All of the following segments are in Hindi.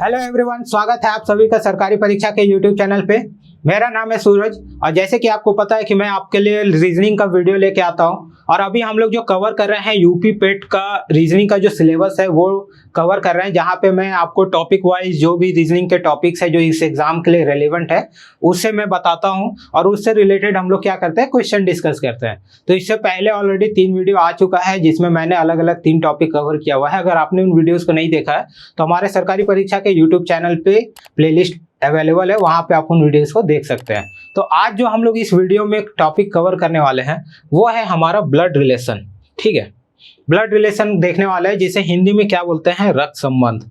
हेलो एवरीवन, स्वागत है आप सभी का सरकारी परीक्षा के यूट्यूब चैनल पे। मेरा नाम है सूरज और जैसे कि आपको पता है कि मैं आपके लिए रीजनिंग का वीडियो लेके आता हूं और अभी हम लोग जो कवर कर रहे हैं यूपी पेट का रीजनिंग का जो सिलेबस है वो कवर कर रहे हैं, जहां पे मैं आपको टॉपिक वाइज जो भी रीजनिंग के टॉपिक्स है जो इस एग्जाम के लिए रेलिवेंट है उससे मैं बताता हूं और उससे रिलेटेड हम लोग क्या करते हैं, क्वेश्चन डिस्कस करते हैं। तो इससे पहले ऑलरेडी 3 वीडियो आ चुका है जिसमें मैंने अलग अलग 3 टॉपिक कवर किया हुआ है। अगर आपने उन वीडियोस को नहीं देखा है तो हमारे सरकारी परीक्षा के यूट्यूब चैनल पे प्लेलिस्ट अवेलेबल है, वहां पे आप उन वीडियोस को देख सकते हैं। तो आज जो हम लोग इस वीडियो में टॉपिक कवर करने वाले हैं वो है हमारा ब्लड रिलेशन। ठीक है, ब्लड रिलेशन देखने वाले हैं जिसे हिंदी में क्या बोलते हैं, रक्त संबंध।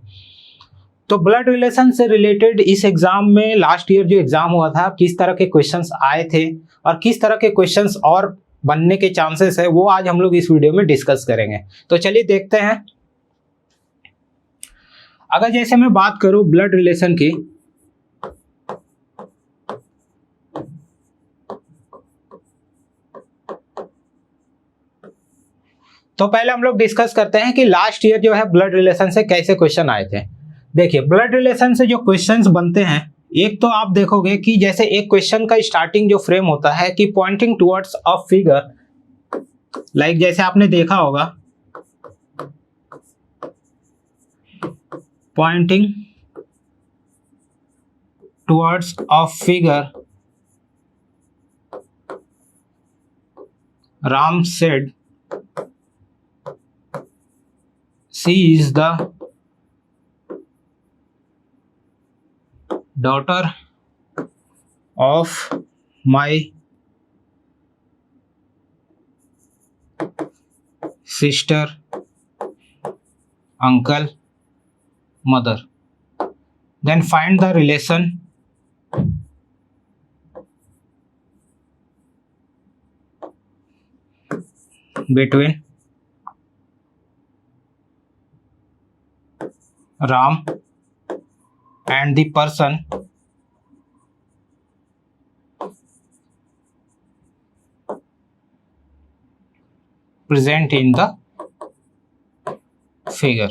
तो ब्लड रिलेशन से रिलेटेड इस एग्जाम में लास्ट ईयर जो एग्जाम हुआ था किस तरह के क्वेश्चंस आए थे और किस तरह के क्वेश्चंस और बनने के चांसेस है वो आज हम लोग इस वीडियो में डिस्कस करेंगे। तो चलिए देखते हैं। अगर जैसे मैं बात करूं ब्लड रिलेशन की, तो पहले हम लोग डिस्कस करते हैं कि लास्ट ईयर जो है ब्लड रिलेशन से कैसे क्वेश्चन आए थे। देखिए, ब्लड रिलेशन से जो क्वेश्चंस बनते हैं, एक तो आप देखोगे कि जैसे एक क्वेश्चन का स्टार्टिंग जो फ्रेम होता है कि pointing towards a figure, like जैसे आपने देखा होगा Poynting towards a figure, Ram said she is the daughter of my sister, uncle, mother. Then find the relation between Ram and the person present in the figure.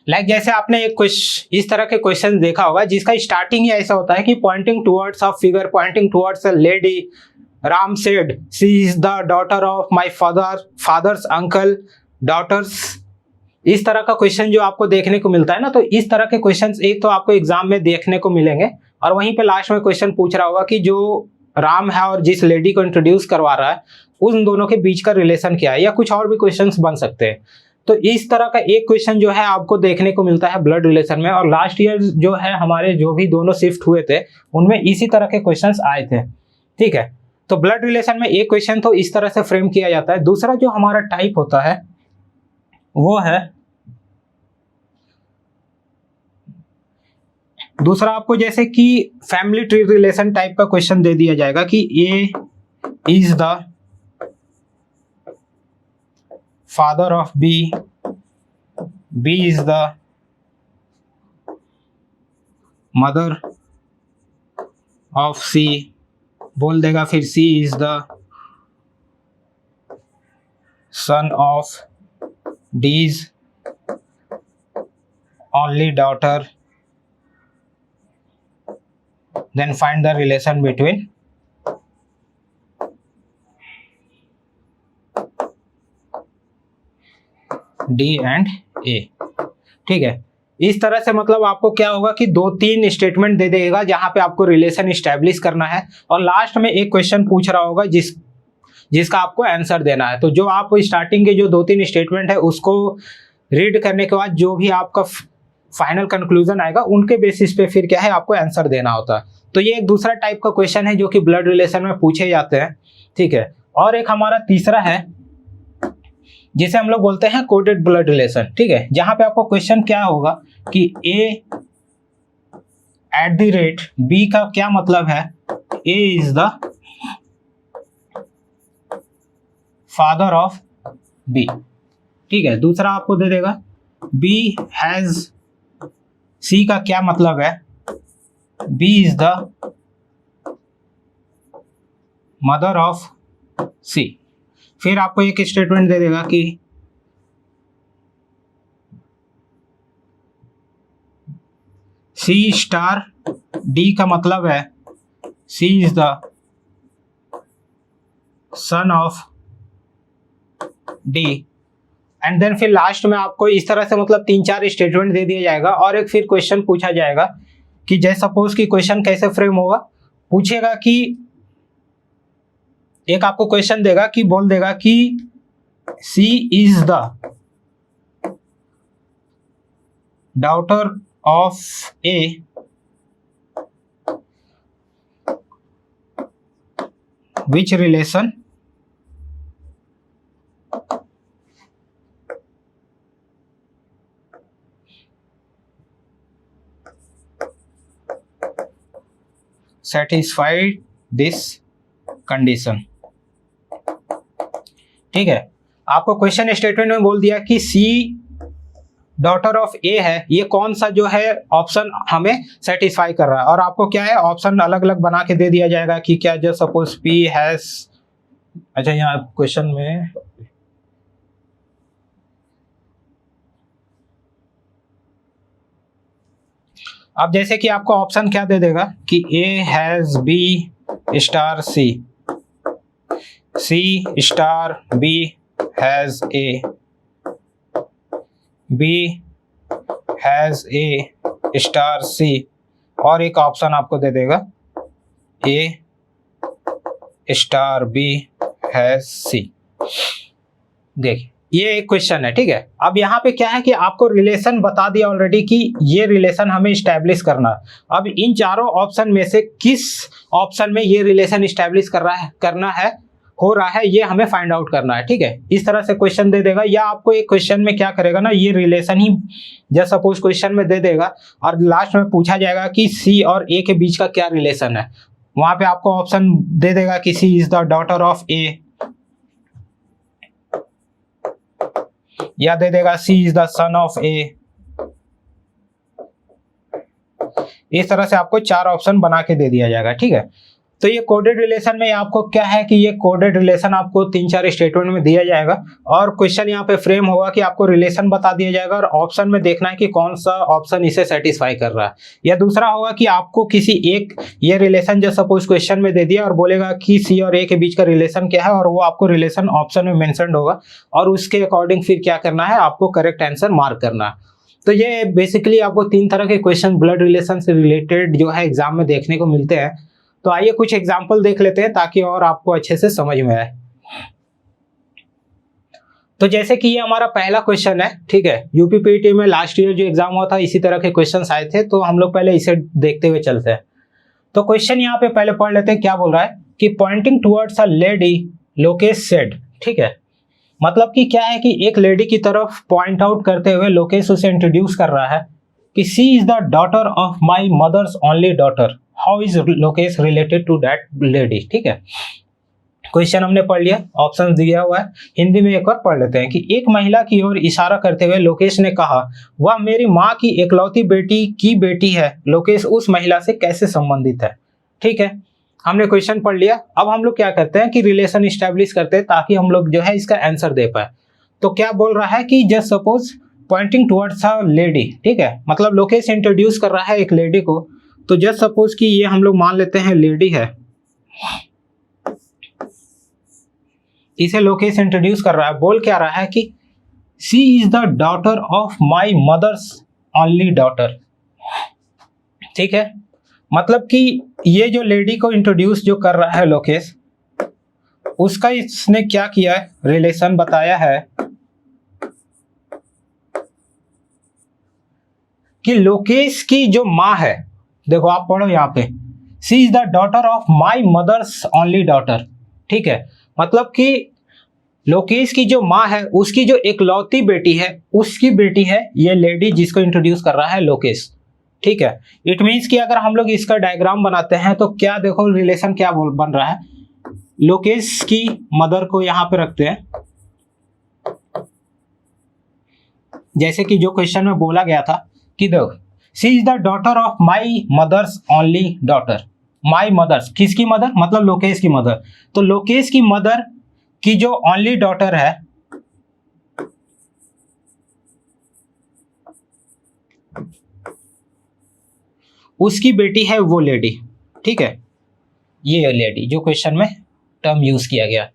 Like जैसे आपने एक इस तरह के क्वेश्चन देखा होगा जिसका स्टार्टिंग ही ऐसा होता है कि pointing towards a figure, pointing towards a lady, Ram said she is the daughter of my father's uncle daughter's. इस तरह का क्वेश्चन जो आपको देखने को मिलता है ना, तो इस तरह के क्वेश्चंस एक तो आपको एग्जाम में देखने को मिलेंगे और वहीं पे लास्ट में क्वेश्चन पूछ रहा होगा कि जो राम है और जिस लेडी को इंट्रोड्यूस करवा रहा है उन दोनों के बीच का रिलेशन क्या है, या कुछ और भी क्वेश्चंस बन सकते हैं। तो इस तरह का एक क्वेश्चन जो है आपको देखने को मिलता है ब्लड रिलेशन में, और लास्ट ईयर जो है हमारे जो भी दोनों शिफ्ट हुए थे उनमें इसी तरह के क्वेश्चंस आए थे। ठीक है, तो ब्लड रिलेशन में एक क्वेश्चन तो इस तरह से फ्रेम किया जाता है। दूसरा जो हमारा टाइप होता है वो है, दूसरा आपको जैसे कि फैमिली ट्री रिलेशन टाइप का क्वेश्चन दे दिया जाएगा कि A is the father of B, B is the mother of C, बोल देगा फिर C is the son of D's only daughter. Then find the relation between D and A। ठीक है, इस तरह से मतलब आपको क्या होगा कि 2-3 स्टेटमेंट दे देगा जहां पे आपको रिलेशन इस्टेब्लिश करना है और लास्ट में एक क्वेश्चन पूछ रहा होगा जिसका आपको आंसर देना है। तो जो आप स्टार्टिंग के जो 2-3 स्टेटमेंट है उसको रीड करने के बाद जो भी आपका फाइनल कंक्लूजन आएगा उनके बेसिस पे फिर क्या है आपको आंसर देना होता है। तो ये एक दूसरा टाइप का क्वेश्चन है जो कि ब्लड रिलेशन में पूछे जाते हैं। ठीक है, और एक हमारा तीसरा है जिसे हम लोग बोलते हैं कोडेड ब्लड रिलेशन। ठीक है, जहां पे आपको क्वेश्चन क्या होगा कि A at the rate B का क्या मतलब है, A is the father of B. ठीक है, दूसरा आपको दे देगा बी हैज, सी का क्या मतलब है, B is the mother of C. फिर आपको एक स्टेटमेंट दे देगा कि सी स्टार डी का मतलब है C is the son of D. And then फिर लास्ट में आपको इस तरह से मतलब 3-4 स्टेटमेंट दे दिया जाएगा और एक फिर क्वेश्चन पूछा जाएगा कि जैसे सपोज कि क्वेश्चन कैसे फ्रेम होगा, पूछेगा कि एक आपको क्वेश्चन देगा कि बोल देगा कि C is the daughter of A which relation satisfied this condition। ठीक है, आपको क्वेश्चन स्टेटमेंट में बोल दिया कि सी डॉटर ऑफ ए है, ये कौन सा जो है ऑप्शन हमें सेटिस्फाई कर रहा है, और आपको क्या है ऑप्शन अलग अलग बना के दे दिया जाएगा कि क्या जो सपोज पी हैज, अच्छा यहाँ क्वेश्चन में अब जैसे कि आपको ऑप्शन क्या दे देगा कि A has B star C, C star B has A, B has A star C, और एक ऑप्शन आपको दे देगा A star B has C. देखिए ये एक क्वेश्चन है, ठीक है। अब यहाँ पे क्या है कि आपको रिलेशन बता दिया ऑलरेडी कि ये रिलेशन हमें स्टैब्लिश करना है। अब इन चारों ऑप्शन में से किस ऑप्शन में ये रिलेशन स्टैब्लिश करना है हो रहा है, ये हमें फाइंड आउट करना है, ठीक है। इस तरह से क्वेश्चन दे देगा, या आपको एक क्वेश्चन में क्या करेगा ना, ये रिलेशन ही जैसे सपोज क्वेश्चन में दे देगा और लास्ट में पूछा जाएगा कि सी और ए के बीच का क्या रिलेशन है। वहां पे आपको ऑप्शन दे देगा कि C is the daughter of ए, या दे देगा सी इज द सन ऑफ ए। इस तरह से आपको 4 ऑप्शन बना के दे दिया जाएगा, ठीक है। तो ये कोडेड रिलेशन में आपको क्या है कि ये कोडेड रिलेशन आपको 3-4 स्टेटमेंट में दिया जाएगा और क्वेश्चन यहाँ पे फ्रेम होगा कि आपको रिलेशन बता दिया जाएगा और ऑप्शन में देखना है कि कौन सा ऑप्शन इसे सेटिस्फाई कर रहा है। या दूसरा होगा कि आपको किसी एक ये रिलेशन जो सपोज क्वेश्चन में दे दिया और बोलेगा कि सी और ए के बीच का रिलेशन क्या है, और वो आपको रिलेशन ऑप्शन में मेंशन होगा और उसके अकॉर्डिंग फिर क्या करना है, आपको करेक्ट आंसर मार्क करना है। तो ये बेसिकली आपको 3 तरह के क्वेश्चन ब्लड रिलेशन से रिलेटेड जो है एग्जाम में देखने को मिलते हैं। तो आइए कुछ एग्जाम्पल देख लेते हैं ताकि और आपको अच्छे से समझ में आए। तो जैसे कि ये हमारा पहला क्वेश्चन है, ठीक है। यूपीपीटी में लास्ट ईयर जो एग्जाम हुआ था इसी तरह के क्वेश्चंस आए थे, तो हम लोग पहले इसे देखते हुए चलते हैं। तो क्वेश्चन यहाँ पे पहले पढ़ लेते हैं। क्या बोल रहा है कि pointing towards a lady Lokesh said, ठीक है। मतलब कि क्या है कि एक लेडी की तरफ पॉइंट आउट करते हुए लोकेश उसे इंट्रोड्यूस कर रहा है कि C is the daughter of my mother's only daughter, how is Lokesh related to that lady, ठीक है। क्वेश्चन हमने पढ़ लिया, ऑप्शन दिया हुआ है। हिंदी में एक बार पढ़ लेते हैं कि एक महिला की ओर इशारा करते हुए लोकेश ने कहा, वह मेरी माँ की इकलौती बेटी की बेटी है, लोकेश उस महिला से कैसे संबंधित है, ठीक है। हमने क्वेश्चन पढ़ लिया। अब हम लोग क्या करते हैं कि रिलेशन इस्टेब्लिश करते हैं ताकि हम लोग जो है इसका आंसर दे पाए। तो क्या बोल रहा है कि just suppose Poynting towards a lady, ठीक है, मतलब लोकेश इंट्रोड्यूस कर रहा है एक लेडी को। तो जस्ट सपोज कि ये हम लोग मान लेते हैं लेडी है, इसे लोकेश इंट्रोड्यूस कर रहा है। बोल क्या रहा है कि C is the daughter of my mother's only daughter, ठीक है। मतलब कि ये जो लेडी को इंट्रोड्यूस जो कर रहा है लोकेश, उसका इसने क्या किया है, रिलेशन बताया है कि लोकेश की जो माँ है, देखो आप पढ़ो यहाँ पे, C is the daughter of my mother's only daughter, ठीक है। मतलब कि लोकेश की जो माँ है उसकी जो इकलौती बेटी है उसकी बेटी है ये लेडी जिसको इंट्रोड्यूस कर रहा है लोकेश, ठीक है। इट मीन्स कि अगर हम लोग इसका डायग्राम बनाते हैं तो क्या देखो रिलेशन क्या बन रहा है, लोकेश की मदर को यहाँ पे रखते हैं, जैसे कि जो क्वेश्चन में बोला गया था कि देखो C is the daughter of my mother's only daughter. My mother's किसकी मदर, मतलब लोकेश की मदर। तो लोकेश की मदर की जो ओनली डॉटर है उसकी बेटी है वो लेडी, ठीक है, ये लेडी जो क्वेश्चन में टर्म यूज किया गया,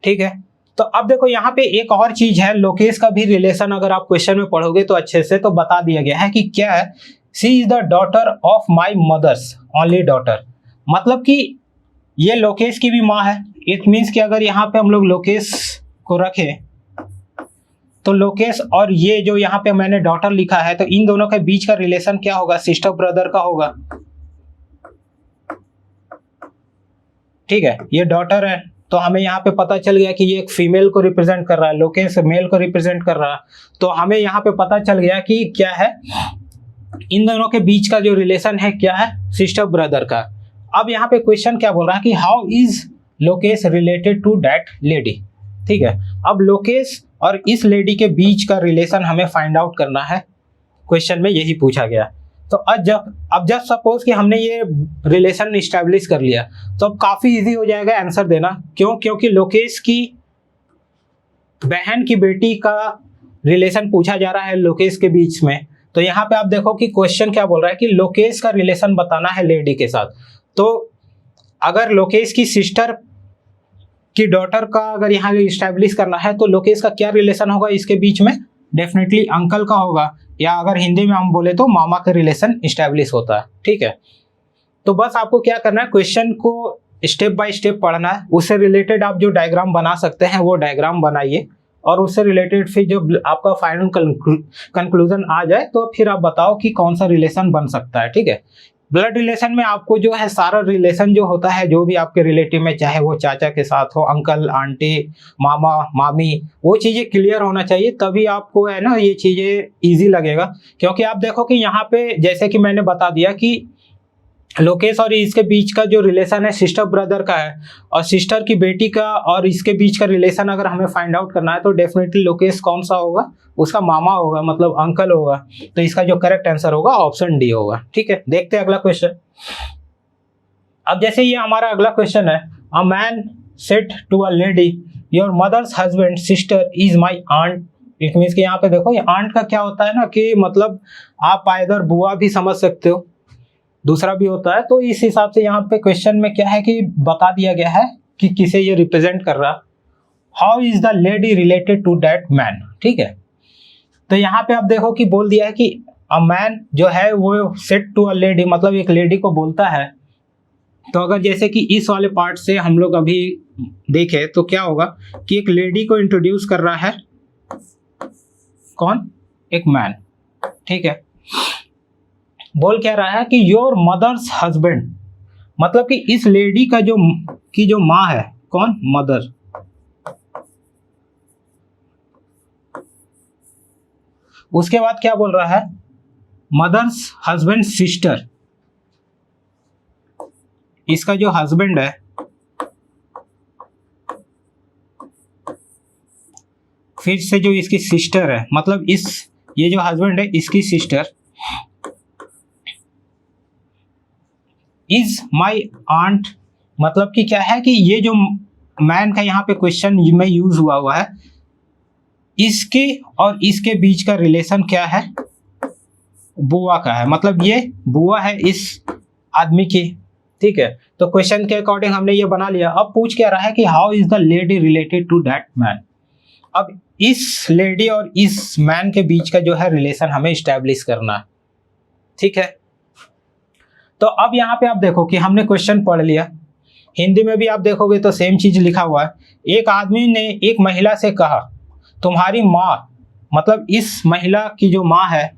ठीक है। तो अब देखो यहाँ पे एक और चीज है, लोकेश का भी रिलेशन अगर आप क्वेश्चन में पढ़ोगे तो अच्छे से तो बता दिया गया है कि क्या है, she is the daughter of my mother's only daughter, मतलब कि ये लोकेश की भी माँ है। इट मीन्स कि अगर यहाँ पे हम लोग लोकेश को रखें तो लोकेश और ये जो यहाँ पे मैंने डॉटर लिखा है, तो इन दोनों के बीच का रिलेशन क्या होगा, सिस्टर ब्रदर का होगा, ठीक है। ये डॉटर है तो हमें यहाँ पे पता चल गया कि ये एक फीमेल को रिप्रेजेंट कर रहा है, लोकेश मेल को रिप्रेजेंट कर रहा है, तो हमें यहाँ पे पता चल गया कि क्या है, इन दोनों के बीच का जो रिलेशन है क्या है, सिस्टर ब्रदर का। अब यहाँ पे क्वेश्चन क्या बोल रहा है कि how is Lokesh related to that lady, ठीक है। अब लोकेश और इस लेडी के बीच का रिलेशन हमें फाइंड आउट करना है, क्वेश्चन में यही पूछा गया। तो अब जब सपोज कि हमने ये रिलेशन इस्टेब्लिश कर लिया तो अब काफ़ी इजी हो जाएगा आंसर देना। क्यों? क्योंकि लोकेश की बहन की बेटी का रिलेशन पूछा जा रहा है लोकेश के बीच में। तो यहाँ पे आप देखो कि क्वेश्चन क्या बोल रहा है कि लोकेश का रिलेशन बताना है लेडी के साथ। तो अगर लोकेश की सिस्टर की डॉटर का अगर यहाँ इस्टेब्लिश करना है तो लोकेश का क्या रिलेशन होगा इसके बीच में, डेफिनेटली अंकल का होगा, या अगर हिंदी में हम बोले तो मामा का रिलेशन इस्टेब्लिश होता है, ठीक है। तो बस आपको क्या करना है, क्वेश्चन को स्टेप बाय स्टेप पढ़ना है, उससे रिलेटेड आप जो डायग्राम बना सकते हैं वो डायग्राम बनाइए, और उससे रिलेटेड फिर जब आपका फाइनल कंक्लूजन आ जाए तो फिर आप बताओ कि कौन सा रिलेशन बन सकता है, ठीक है। ब्लड रिलेशन में आपको जो है सारा रिलेशन जो होता है, जो भी आपके रिलेटिव में, चाहे वो चाचा के साथ हो, अंकल आंटी मामा मामी, वो चीज़ें क्लियर होना चाहिए, तभी आपको है ना ये चीज़ें इजी लगेगा। क्योंकि आप देखो कि यहाँ पे जैसे कि मैंने बता दिया कि लोकेश और इसके बीच का जो रिलेशन है सिस्टर ब्रदर का है, और सिस्टर की बेटी का और इसके बीच का रिलेशन अगर हमें फाइंड आउट करना है तो डेफिनेटली लोकेश कौन सा होगा, उसका मामा होगा, मतलब अंकल होगा। तो इसका जो करेक्ट आंसर होगा ऑप्शन डी होगा, ठीक है। देखते हैं अगला क्वेश्चन। अब जैसे ये हमारा अगला क्वेश्चन है, a man said to a lady your mother's husband sister is my aunt. It means कि यहाँ पे देखो ये आंट का क्या होता है ना कि मतलब आप आइदर बुआ भी समझ सकते हो, दूसरा भी होता है। तो इस हिसाब से यहाँ पे क्वेश्चन में क्या है कि बता दिया गया है कि किसे ये रिप्रेजेंट कर रहा, how is the lady related to that man, ठीक है। तो यहाँ पे आप देखो कि बोल दिया है कि अ मैन जो है वो सेड टू अ लेडी, मतलब एक लेडी को बोलता है। तो अगर जैसे कि इस वाले पार्ट से हम लोग अभी देखें तो क्या होगा कि एक लेडी को इंट्रोड्यूस कर रहा है कौन, एक मैन, ठीक है। बोल क्या रहा है कि योर मदर्स हस्बैंड, मतलब कि इस लेडी का जो माँ है कौन, मदर। उसके बाद क्या बोल रहा है, मदर्स हस्बैंड सिस्टर, इसका जो हस्बैंड है फिर से जो इसकी सिस्टर है, मतलब ये जो हस्बैंड है इसकी सिस्टर इज माई आंट, मतलब कि क्या है कि ये जो मैन का यहाँ पे क्वेश्चन में यूज हुआ है, इसके और इसके बीच का रिलेशन क्या है, बुआ का है, मतलब ये बुआ है इस आदमी की, ठीक है। तो क्वेश्चन के अकॉर्डिंग हमने ये बना लिया। अब पूछ क्या रहा है कि how is the lady related to that man. अब इस लेडी और इस मैन के बीच का जो है रिलेशन हमें इस्टेब्लिश करना है, ठीक है। तो अब यहाँ पे आप देखो कि हमने क्वेश्चन पढ़ लिया, हिंदी में भी आप देखोगे तो सेम चीज लिखा हुआ है। एक आदमी ने एक महिला से कहा तुम्हारी माँ, मतलब इस महिला की जो माँ है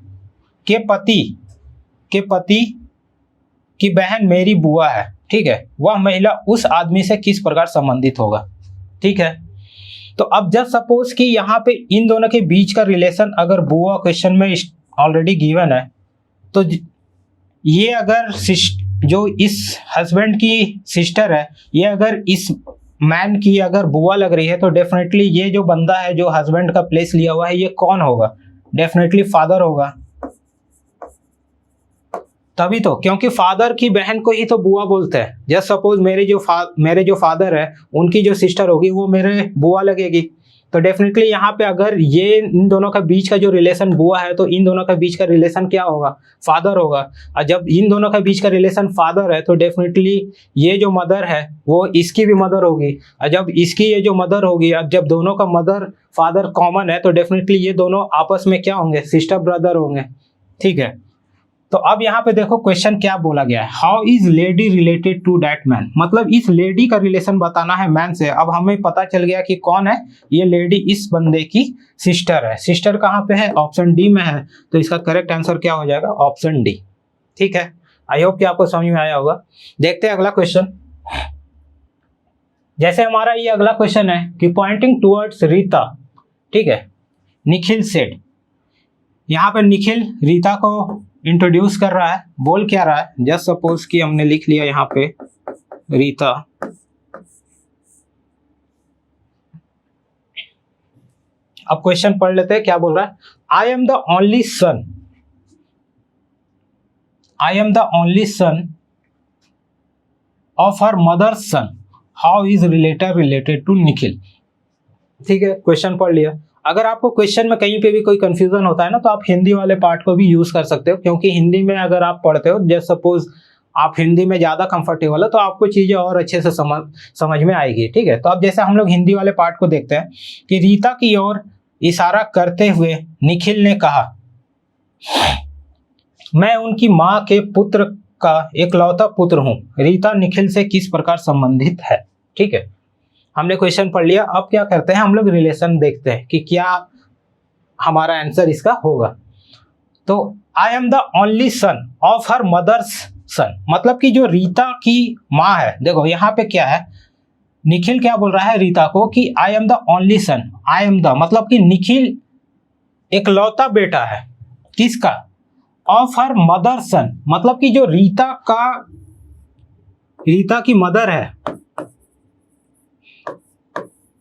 के पति की बहन मेरी बुआ है, ठीक है। वह महिला उस आदमी से किस प्रकार संबंधित होगा, ठीक है। तो अब जब सपोज कि यहाँ पे इन दोनों के बीच का रिलेशन अगर बुआ क्वेश्चन में ऑलरेडी गिवन है, तो ये अगर जो इस हस्बैंड की सिस्टर है, ये अगर इस मैन की अगर बुआ लग रही है, तो डेफिनेटली ये जो बंदा है जो हस्बैंड का प्लेस लिया हुआ है ये कौन होगा, डेफिनेटली फादर होगा। तभी तो, क्योंकि फादर की बहन को ही तो बुआ बोलते हैं। जस्ट सपोज मेरे जो फादर है उनकी जो सिस्टर होगी वो मेरे बुआ लगेगी, तो डेफिनेटली यहाँ पे अगर ये इन दोनों का बीच का जो रिलेशन बुआ है तो इन दोनों का बीच का रिलेशन क्या होगा, फादर होगा। और जब इन दोनों का बीच का रिलेशन फादर है तो डेफिनेटली ये जो मदर है वो इसकी भी मदर होगी, और जब इसकी ये जो मदर होगी, अब जब दोनों का मदर फादर कॉमन है तो डेफिनेटली ये दोनों आपस में क्या होंगे, सिस्टर ब्रदर होंगे। ठीक है, तो अब यहाँ पे देखो क्वेश्चन क्या बोला गया है, how is lady related to that man, मतलब इस लेडी का रिलेशन बताना है मैन से। अब हमें पता चल गया कि कौन है ये लेडी, इस बंदे की सिस्टर है। सिस्टर कहाँ पे है, ऑप्शन डी में है, तो इसका करेक्ट आंसर क्या हो जाएगा, ऑप्शन डी। ठीक है, आई होप कि आपको समझ में आया होगा। देखते हैं अगला क्वेश्चन। जैसे हमारा ये अगला क्वेश्चन है कि पॉइंटिंग टुवर्ड्स रीता, ठीक है, निखिल सेड, यहाँ पे निखिल रीता को इंट्रोड्यूस कर रहा है, बोल क्या रहा है, जस्ट सपोज कि हमने लिख लिया यहाँ पे रीता, अब क्वेश्चन पढ़ लेते हैं क्या बोल रहा है। I am the only son, I am the only son of her mother's son, how is related to Nikhil. ठीक है, क्वेश्चन पढ़ लिया। अगर आपको क्वेश्चन में कहीं पे भी कोई कंफ्यूजन होता है ना तो आप हिंदी वाले पार्ट को भी यूज कर सकते हो, क्योंकि हिंदी में अगर आप पढ़ते हो, जस्ट सपोज आप हिंदी में ज़्यादा कंफर्टेबल हो तो आपको चीज़ें और अच्छे से समझ में आएगी। ठीक है, तो अब जैसे हम लोग हिंदी वाले पार्ट को देखते हैं कि रीता की ओर इशारा करते हुए निखिल ने कहा, मैं उनकी माँ के पुत्र का एकलौता पुत्र हूँ, रीता निखिल से किस प्रकार संबंधित है। ठीक है, हमने क्वेश्चन पढ़ लिया। अब क्या करते हैं, हम लोग रिलेशन देखते हैं कि क्या हमारा आंसर इसका होगा। तो I am the only son of her mother's son, मतलब कि जो रीता की माँ है, देखो यहाँ पे क्या है, निखिल क्या बोल रहा है रीता को कि आई am the only son, I am the मतलब कि निखिल एकलौता बेटा है, किसका, ऑफ हर मदर सन, मतलब कि जो रीता की मदर है,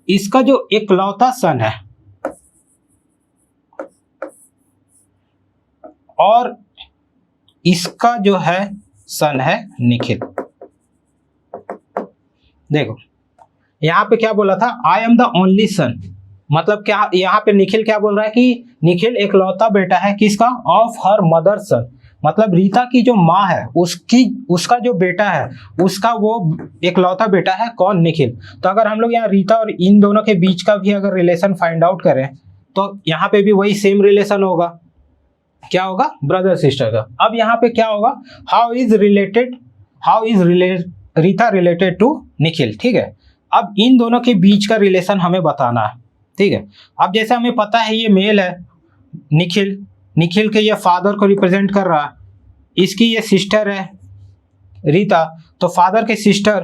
इसका जो एकलौता सन है, और इसका जो है सन है निखिल। देखो यहां पे क्या बोला था, आई एम द ओनली सन, मतलब क्या यहाँ पे निखिल क्या बोल रहा है कि निखिल एकलौता बेटा है, किसका, ऑफ हर मदर सन, मतलब रीता की जो माँ है उसका जो बेटा है उसका वो एकलौता बेटा है, कौन, निखिल। तो अगर हम लोग यहाँ रीता और इन दोनों के बीच का भी अगर रिलेशन फाइंड आउट करें तो यहाँ पे भी वही सेम रिलेशन होगा, क्या होगा, ब्रदर सिस्टर का। अब यहाँ पे क्या होगा, how is Rita related to Nikhil. ठीक है, अब इन दोनों के बीच का रिलेशन हमें बताना है। ठीक है, अब जैसे हमें पता है ये मेल है निखिल के ये फादर को रिप्रेजेंट कर रहा है, इसकी ये सिस्टर है रीता, तो फादर के सिस्टर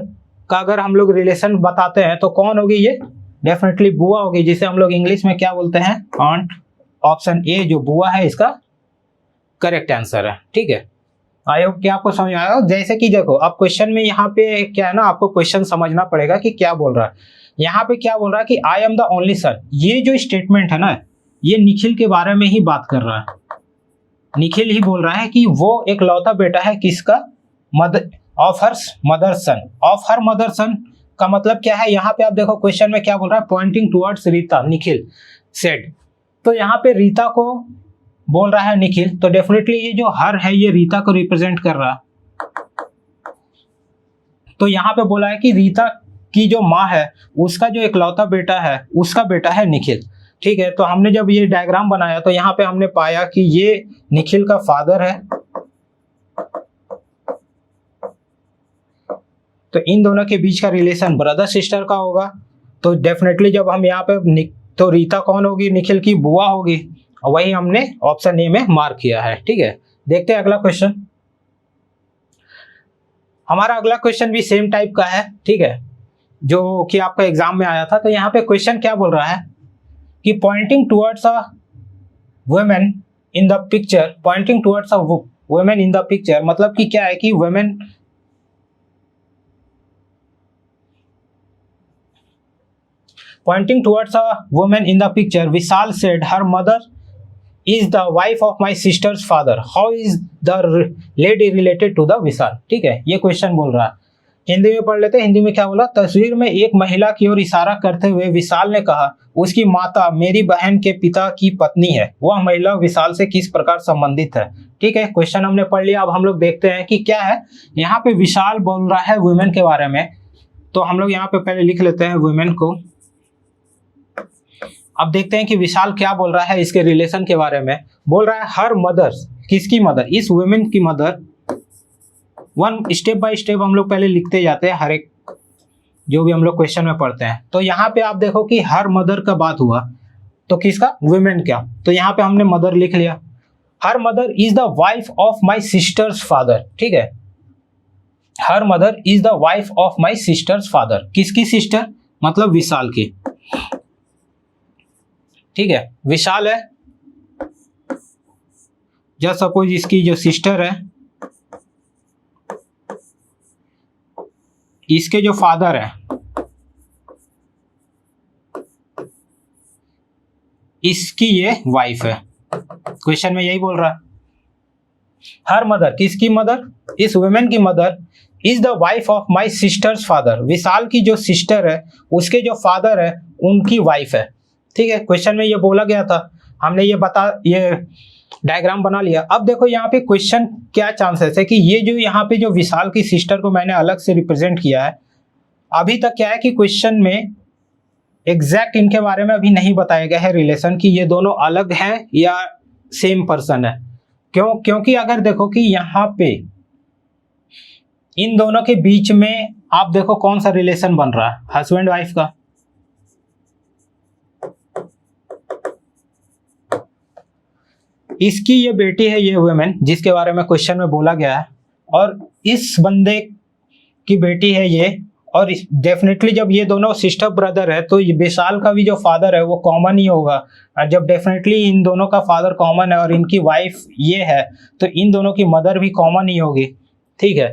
का अगर हम लोग रिलेशन बताते हैं तो कौन होगी, ये डेफिनेटली बुआ होगी, जिसे हम लोग इंग्लिश में क्या बोलते हैं, ऑन्ट। ऑप्शन ए जो बुआ है इसका करेक्ट आंसर है। ठीक है, आई होप कि आपको समझ आया। जैसे कि देखो अब क्वेश्चन में यहाँ पे क्या है ना, आपको क्वेश्चन समझना पड़ेगा कि क्या बोल रहा है। यहाँ पे क्या बोल रहा है कि आई एम द ओनली सन, ये जो स्टेटमेंट है ना ये निखिल के बारे में ही बात कर रहा है, निखिल ही बोल रहा है कि वो एक लौता बेटा है, किसका, of her mother sun. Of her mother सन का मतलब क्या है, यहाँ पे आप देखो क्वेश्चन में क्या बोल रहा है, pointing towards Rita Nikhil said, तो यहाँ पे रीता को बोल रहा है निखिल, तो डेफिनेटली ये जो हर है ये रीता को रिप्रेजेंट कर रहा है। तो यहाँ पे बोला है कि रीता की जो माँ है उसका जो इकलौता बेटा है उसका बेटा है निखिल। ठीक है, तो हमने जब ये डायग्राम बनाया तो यहाँ पे हमने पाया कि ये निखिल का फादर है, तो इन दोनों के बीच का रिलेशन ब्रदर सिस्टर का होगा। तो डेफिनेटली जब हम यहाँ पे तो रीता कौन होगी, निखिल की बुआ होगी, और वही हमने ऑप्शन ए में मार्क किया है। ठीक है, देखते हैं अगला क्वेश्चन। हमारा अगला क्वेश्चन भी सेम टाइप का है, ठीक है, जो कि आपका एग्जाम में आया था। तो यहाँ पे क्वेश्चन क्या बोल रहा है कि pointing towards a women in the picture, Poynting towards a women in the picture, मतलब कि क्या है कि women pointing towards a woman in the picture, Vishal said her mother is the wife of my sister's father. How is the lady related to the Vishal? ठीक है, ये क्वेश्चन बोल रहा है हिंदी में पढ़ लेते हैं। हिंदी में क्या बोला, तस्वीर में एक महिला की ओर इशारा करते हुए विशाल ने कहा, उसकी माता मेरी बहन के पिता की पत्नी है, वह महिला विशाल से किस प्रकार संबंधित है। ठीक है, क्वेश्चन हमने पढ़ लिया। अब हम लोग देखते हैं कि क्या है यहाँ पे। विशाल बोल रहा है वुमेन के बारे में, तो हम लोग यहाँ पे पहले लिख लेते हैं वुमेन को। अब देखते हैं कि विशाल क्या बोल रहा है इसके रिलेशन के बारे में। बोल रहा है हर मदर, किसकी मदर, इस वुमेन की mother. One step by step हम लोग पहले लिखते जाते हैं हर एक जो भी हम लोग क्वेश्चन में पढ़ते हैं। तो यहाँ पे आप देखो कि हर मदर का बात हुआ, तो किसका, वुमेन क्या। तो यहाँ पे हमने मदर लिख लिया। Her mother is the wife of my sister's father. ठीक है, her mother is the wife of my sister's father. किसकी सिस्टर, मतलब विशाल की। ठीक है, विशाल है, जस्ट सपोज इसकी जो सिस्टर है, इसके जो फादर है, इसकी ये वाइफ है। क्वेश्चन में यही बोल रहा है। हर मदर, किसकी मदर, इस वुमेन की mother is the wife of my sister's father. Vishal की जो सिस्टर है उसके जो फादर है उनकी वाइफ है। ठीक है, क्वेश्चन में ये बोला गया था, हमने ये डायग्राम बना लिया। अब देखो यहाँ पे क्वेश्चन क्या चांसेस है कि ये जो यहाँ पे जो विशाल की सिस्टर को मैंने अलग से रिप्रेजेंट किया है। अभी तक क्या है कि क्वेश्चन में एग्जैक्ट इनके बारे में अभी नहीं बताया गया है रिलेशन कि ये दोनों अलग हैं या सेम पर्सन है। क्योंकि अगर देखो कि यहाँ पे इन दोनों के बीच में आप देखो कौन सा रिलेशन बन रहा है, हस्बैंड वाइफ का। इसकी ये बेटी है, ये वुमेन जिसके बारे में क्वेश्चन में बोला गया है, और इस बंदे की बेटी है ये। और डेफिनेटली जब ये दोनों सिस्टर ब्रदर है तो विशाल का भी जो फादर है वो कॉमन ही होगा। और जब डेफिनेटली इन दोनों का फादर कॉमन है और इनकी वाइफ ये है तो इन दोनों की मदर भी कॉमन ही होगी। ठीक है,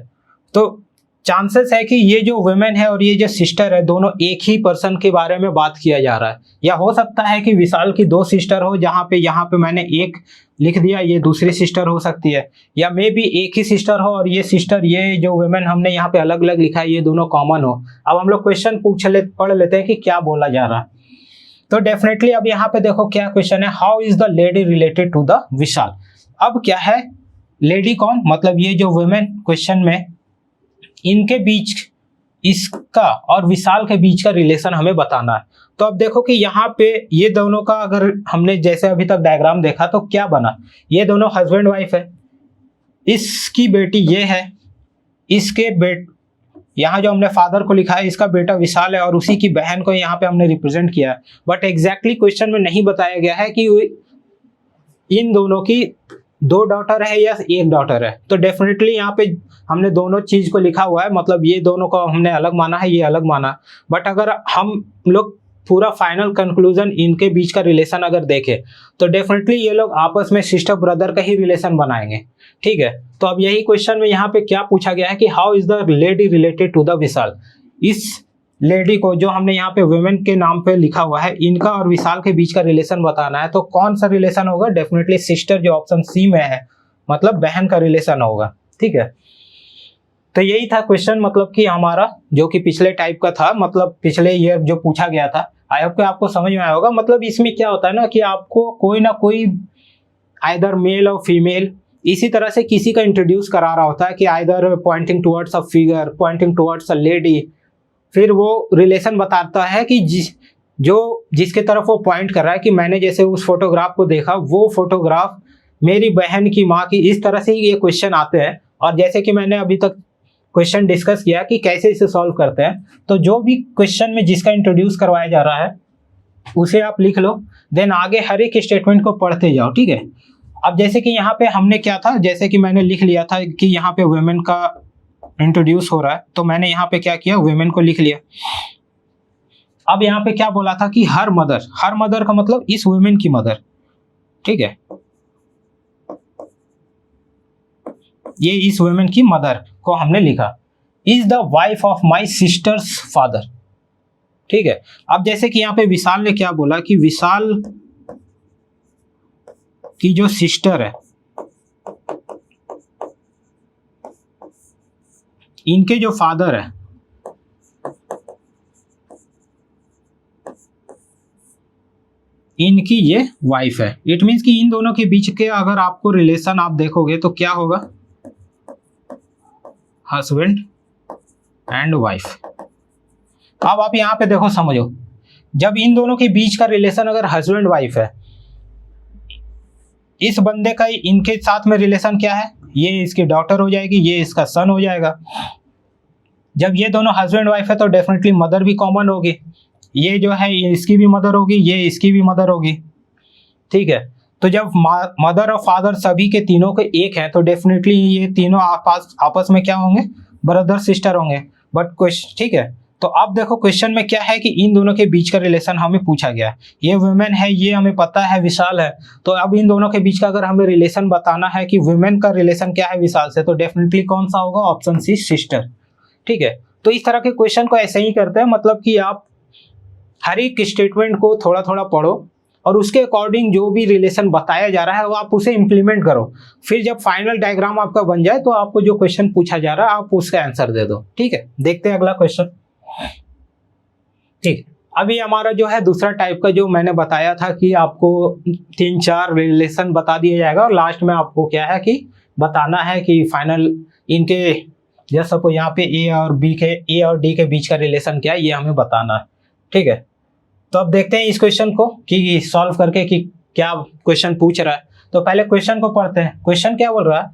तो चांसेस है कि ये जो वुमेन है और ये जो सिस्टर है दोनों एक ही पर्सन के बारे में बात किया जा रहा है। या हो सकता है कि विशाल की दो सिस्टर हो, जहाँ पे यहाँ पे मैंने एक लिख दिया, ये दूसरी सिस्टर हो सकती है। या मे बी एक ही सिस्टर हो और ये सिस्टर, ये जो वुमेन हमने यहाँ पे अलग अलग लिखा है, ये दोनों कॉमन हो। अब हम लोग क्वेश्चन पढ़ लेते हैं कि क्या बोला जा रहा है। तो डेफिनेटली अब यहाँ पे देखो क्या क्वेश्चन है, how is the lady related to the Vishal. अब क्या है, लेडी कौन, मतलब ये जो वुमेन क्वेश्चन में, इनके बीच, इसका और विशाल के बीच का रिलेशन हमें बताना है। तो अब देखो कि यहाँ पे ये दोनों का अगर हमने जैसे अभी तक डायग्राम देखा तो क्या बना, ये दोनों हस्बैंड वाइफ है, इसकी बेटी ये है, इसके यहाँ जो हमने फादर को लिखा है इसका बेटा विशाल है, और उसी की बहन को यहाँ पे हमने रिप्रेजेंट किया है। बट एग्जैक्टली क्वेश्चन में नहीं बताया गया है कि इन दोनों की दो डॉटर है या एक डॉटर है। तो डेफिनेटली यहाँ पे हमने दोनों चीज को लिखा हुआ है, मतलब ये दोनों को हमने अलग माना है, ये अलग माना। बट अगर हम लोग पूरा फाइनल कंक्लूजन इनके बीच का रिलेशन अगर देखें तो डेफिनेटली ये लोग आपस में सिस्टर ब्रदर का ही रिलेशन बनाएंगे। ठीक है, तो अब यही क्वेश्चन में यहाँ पे क्या पूछा गया है कि how is the lady related to the Vishal. इस लेडी को जो हमने यहाँ पे वुमेन के नाम पे लिखा हुआ है, इनका और विशाल के बीच का रिलेशन बताना है। तो कौन सा रिलेशन होगा, डेफिनेटली सिस्टर जो ऑप्शन सी में है, मतलब बहन का रिलेशन होगा। ठीक है, तो यही था क्वेश्चन, मतलब कि हमारा जो कि पिछले टाइप का था, मतलब पिछले ईयर जो पूछा गया था। आई होप कि आपको समझ में आया होगा। मतलब इसमें क्या होता है ना कि आपको कोई ना कोई आइदर मेल और फीमेल इसी तरह से किसी का इंट्रोड्यूस करा रहा होता है कि either Poynting towards a figure, pointing towards a lady, फिर वो रिलेशन बताता है कि जिसके तरफ वो पॉइंट कर रहा है कि मैंने जैसे उस फोटोग्राफ को देखा, वो फोटोग्राफ मेरी बहन की माँ की, इस तरह से ही ये क्वेश्चन आते हैं। और जैसे कि मैंने अभी तक क्वेश्चन डिस्कस किया कि कैसे इसे सॉल्व करते हैं, तो जो भी क्वेश्चन में जिसका इंट्रोड्यूस करवाया जा रहा है उसे आप लिख लो, देन आगे हर एक स्टेटमेंट को पढ़ते जाओ। ठीक है, अब जैसे कि यहाँ पे हमने क्या था, जैसे कि मैंने लिख लिया था कि यहाँ पे वुमेन का इंट्रोड्यूस हो रहा है, तो मैंने यहाँ पे क्या किया, वुमेन को लिख लिया। अब यहाँ पे क्या बोला था कि हर मदर का मतलब इस वुमेन की मदर। ठीक है, ये इस वुमेन की मदर को हमने लिखा, is the wife of my sister's father. ठीक है, अब जैसे कि यहाँ पे विशाल ने क्या बोला कि विशाल की जो सिस्टर है, इनके जो फादर है इनकी ये वाइफ है। इट मीन्स कि इन दोनों के बीच के अगर आपको रिलेशन आप देखोगे तो क्या होगा, हस्बैंड एंड वाइफ। अब आप यहाँ पे देखो, समझो, जब इन दोनों के बीच का रिलेशन अगर हस्बैंड वाइफ है, इस बंदे का इनके साथ में रिलेशन क्या है, ये इसकी डॉटर हो जाएगी, ये इसका सन हो जाएगा। जब ये दोनों हस्बैंड वाइफ है तो डेफिनेटली मदर भी कॉमन होगी, ये जो है इसकी भी मदर होगी, ये इसकी भी मदर होगी, ठीक है। तो जब मदर और फादर सभी के तीनों के एक हैं तो डेफिनेटली ये तीनों आपस में क्या होंगे, ब्रदर सिस्टर होंगे। बट क्वेश्चन, ठीक है, तो अब देखो क्वेश्चन में क्या है कि इन दोनों के बीच का रिलेशन हमें पूछा गया है। ये वुमेन है, ये हमें पता है विशाल है, तो अब इन दोनों के बीच का अगर हमें रिलेशन बताना है कि वुमेन का रिलेशन क्या है विशाल से, तो डेफिनेटली कौन सा होगा, ऑप्शन सी, सिस्टर, ठीक है। तो इस तरह के क्वेश्चन को ऐसे ही करते हैं, मतलब कि आप हर एक स्टेटमेंट को थोड़ा थोड़ा पढ़ो और उसके अकॉर्डिंग जो भी रिलेशन बताया जा रहा है वो आप उसे इंप्लीमेंट करो। फिर जब फाइनल डायग्राम आपका बन जाए तो आपको जो क्वेश्चन पूछा जा रहा है आप उसका आंसर दे दो, ठीक है। देखते हैं अगला क्वेश्चन, ठीक। अभी हमारा जो है दूसरा टाइप का, जो मैंने बताया था कि आपको 3-4 रिलेशन बता दिया जाएगा और लास्ट में आपको क्या है कि बताना है कि फाइनल इनके, जैसे सपोज यहाँ पे ए और डी के बीच का रिलेशन क्या है, ये हमें बताना है, ठीक है। तो अब देखते हैं इस क्वेश्चन को कि सॉल्व करके कि क्या क्वेश्चन पूछ रहा है। तो पहले क्वेश्चन को पढ़ते हैं। क्वेश्चन क्या बोल रहा है,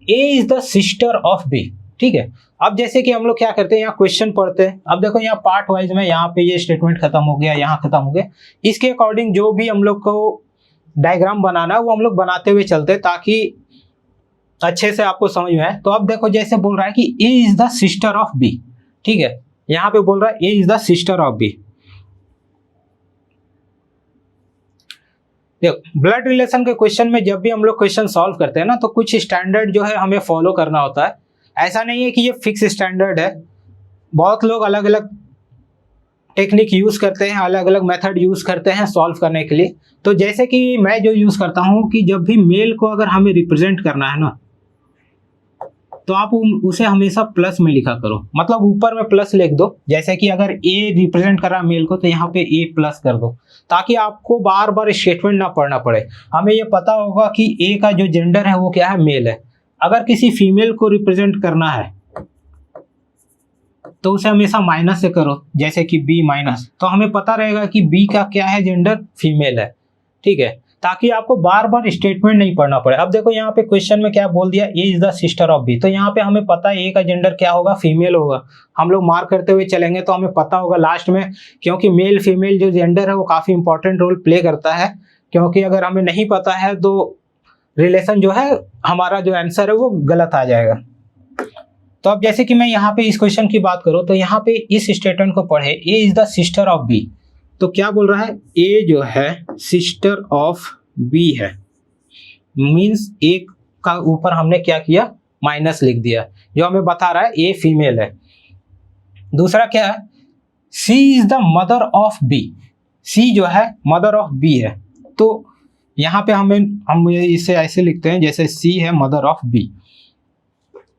A is the sister of B, ठीक है। अब जैसे कि हम लोग क्या करते हैं, यहाँ क्वेश्चन पढ़ते हैं। अब देखो यहाँ पार्ट वाइज में, यहाँ पे ये स्टेटमेंट खत्म हो गया, यहाँ खत्म हो गया, इसके अकॉर्डिंग जो भी हम लोग को डायग्राम बनाना है वो हम लोग बनाते हुए चलते हैं ताकि अच्छे से आपको समझ में आए। तो अब देखो जैसे बोल रहा है कि A is the sister of B, ठीक है। यहाँ पे बोल रहा है A is the sister of B. देखो ब्लड रिलेशन के क्वेश्चन में जब भी हम लोग क्वेश्चन सॉल्व करते हैं ना, तो कुछ स्टैंडर्ड जो है हमें फॉलो करना होता है। ऐसा नहीं है कि ये फिक्स स्टैंडर्ड है, बहुत लोग अलग अलग टेक्निक यूज करते हैं, अलग अलग मेथड यूज करते हैं सॉल्व करने के लिए। तो जैसे कि मैं जो यूज करता हूँ कि जब भी मेल को अगर हमें रिप्रेजेंट करना है ना, तो आप उसे हमेशा प्लस में लिखा करो, मतलब ऊपर में प्लस लिख दो। जैसे कि अगर ए रिप्रेजेंट कर रहा है मेल को तो यहाँ पे ए प्लस कर दो, ताकि आपको बार बार स्टेटमेंट ना पढ़ना पड़े। हमें ये पता होगा कि ए का जो जेंडर है वो क्या है, मेल है। अगर किसी फीमेल को रिप्रेजेंट करना है तो उसे हमेशा माइनस से करो, जैसे कि बी माइनस, तो हमें पता रहेगा कि बी का क्या है, जेंडर फीमेल है, ठीक है, ताकि आपको बार बार स्टेटमेंट नहीं पढ़ना पड़े। अब देखो यहाँ पे क्वेश्चन में क्या बोल दिया, A is the sister of B, तो यहाँ पे हमें पता है ए का जेंडर क्या होगा, फीमेल होगा। हम लोग मार्क करते हुए चलेंगे तो हमें पता होगा लास्ट में, क्योंकि मेल फीमेल जो जेंडर है वो काफी इंपॉर्टेंट रोल प्ले करता है। क्योंकि अगर हमें नहीं पता है तो रिलेशन जो है, हमारा जो आंसर है वो गलत आ जाएगा। तो अब जैसे कि मैं यहाँ पे इस क्वेश्चन की बात करूँ तो यहाँ पे इस स्टेटमेंट को पढ़े, A is the sister of B, तो क्या बोल रहा है, ए जो है सिस्टर ऑफ बी है, मींस ए का ऊपर हमने क्या किया, माइनस लिख दिया, जो हमें बता रहा है ए फीमेल है। दूसरा क्या है, C is the mother of B, C जो है मदर ऑफ बी है। तो यहाँ पे हम इसे ऐसे लिखते हैं जैसे सी है मदर ऑफ बी,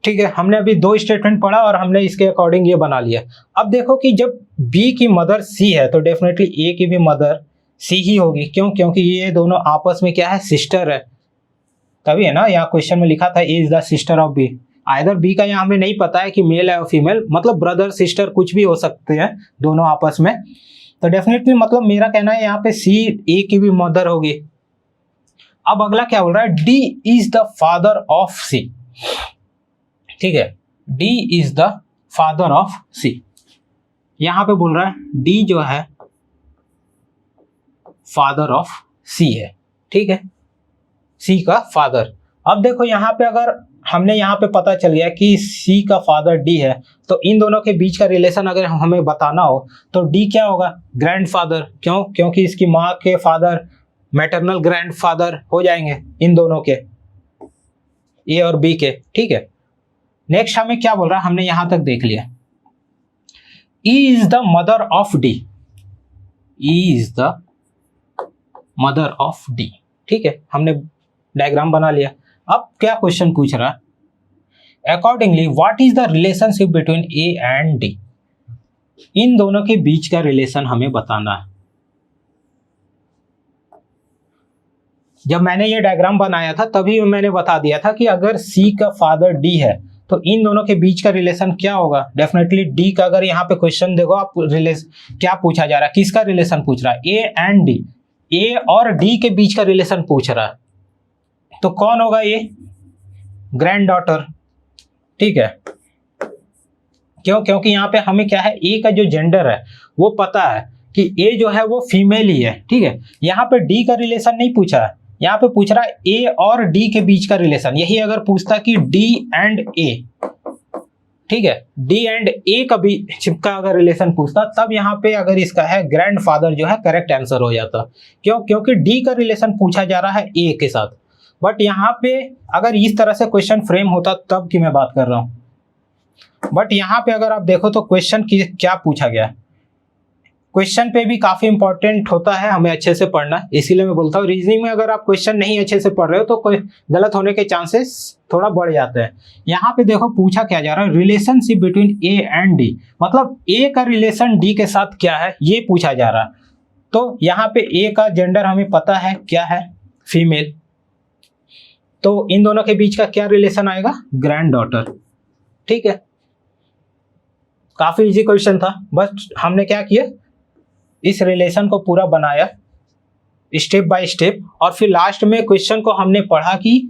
ठीक है। हमने अभी 2 स्टेटमेंट पढ़ा और हमने इसके अकॉर्डिंग ये बना लिया। अब देखो कि जब बी की मदर सी है तो डेफिनेटली ए की भी मदर सी ही होगी, क्यों, क्योंकि ये दोनों आपस में क्या है, सिस्टर है, तभी है ना। यहाँ क्वेश्चन में लिखा था A is the sister of B. Either B का यहाँ हमें नहीं पता है कि मेल है और फीमेल, मतलब ब्रदर सिस्टर कुछ भी हो सकते हैं दोनों आपस में, तो डेफिनेटली मतलब मेरा कहना है यहाँ पे सी ए की भी मदर होगी। अब अगला क्या बोल रहा है, D is the father of C, ठीक है, D is the father of C. यहां पे बोल रहा है डी जो है फादर ऑफ सी है, ठीक है, सी का फादर। अब देखो यहाँ पे अगर हमने यहाँ पे पता चल गया कि सी का फादर डी है, तो इन दोनों के बीच का रिलेशन अगर हमें बताना हो तो डी क्या होगा, ग्रैंडफादर, क्यों, क्योंकि इसकी माँ के फादर मैटरनल ग्रैंडफादर हो जाएंगे इन दोनों के, ए और बी के, ठीक है। नेक्स्ट हमें क्या बोल रहा है, हमने यहां तक देख लिया, E is the mother of D, E is the mother of D, ठीक है, हमने डायग्राम बना लिया। अब क्या क्वेश्चन पूछ रहा है, accordingly what is the relationship between A and D, इन दोनों के बीच का रिलेशन हमें बताना है। जब मैंने ये डायग्राम बनाया था तभी मैंने बता दिया था कि अगर सी का फादर डी है तो इन दोनों के बीच का रिलेशन क्या होगा, डेफिनेटली डी का। अगर यहाँ पे क्वेश्चन देखो आप, रिलेशन क्या पूछा जा रहा है, किसका रिलेशन पूछ रहा है, ए एंड डी, ए और डी के बीच का रिलेशन पूछ रहा है। तो कौन होगा ये, ग्रैंड डॉटर। ठीक है, क्यों, क्योंकि यहाँ पे हमें क्या है, ए का जो जेंडर है वो पता है कि ए जो है वो फीमेल ही है। ठीक है, यहाँ पे डी का रिलेशन नहीं पूछा है, यहाँ पे पूछ रहा है ए और डी के बीच का रिलेशन। यही अगर पूछता कि डी एंड ए, ठीक है, डी एंड ए का बीच का अगर रिलेशन पूछता, तब यहाँ पे अगर इसका है ग्रैंडफादर जो है करेक्ट आंसर हो जाता। क्यों, क्योंकि डी का रिलेशन पूछा जा रहा है ए के साथ। बट यहाँ पे अगर इस तरह से क्वेश्चन फ्रेम होता तब की मैं बात कर रहा हूँ। बट यहाँ पे अगर आप देखो तो क्वेश्चन की क्या पूछा गया है, क्वेश्चन पे भी काफी इंपॉर्टेंट होता है हमें अच्छे से पढ़ना। इसीलिए मैं बोलता हूँ रीजनिंग में अगर आप क्वेश्चन नहीं अच्छे से पढ़ रहे हो तो कोई गलत होने के चांसेस थोड़ा बढ़ जाते हैं। यहाँ पे देखो पूछा क्या जा रहा है, relationship between A and D, मतलब ए का रिलेशन डी के साथ क्या है ये पूछा जा रहा है। तो यहाँ पे ए का जेंडर हमें पता है क्या है, फीमेल। तो इन दोनों के बीच का क्या रिलेशन आएगा, ग्रैंड डॉटर। ठीक है, काफी इजी क्वेश्चन था, बस हमने क्या किया, इस रिलेशन को पूरा बनाया स्टेप बाय स्टेप, और फिर लास्ट में क्वेश्चन को हमने पढ़ा कि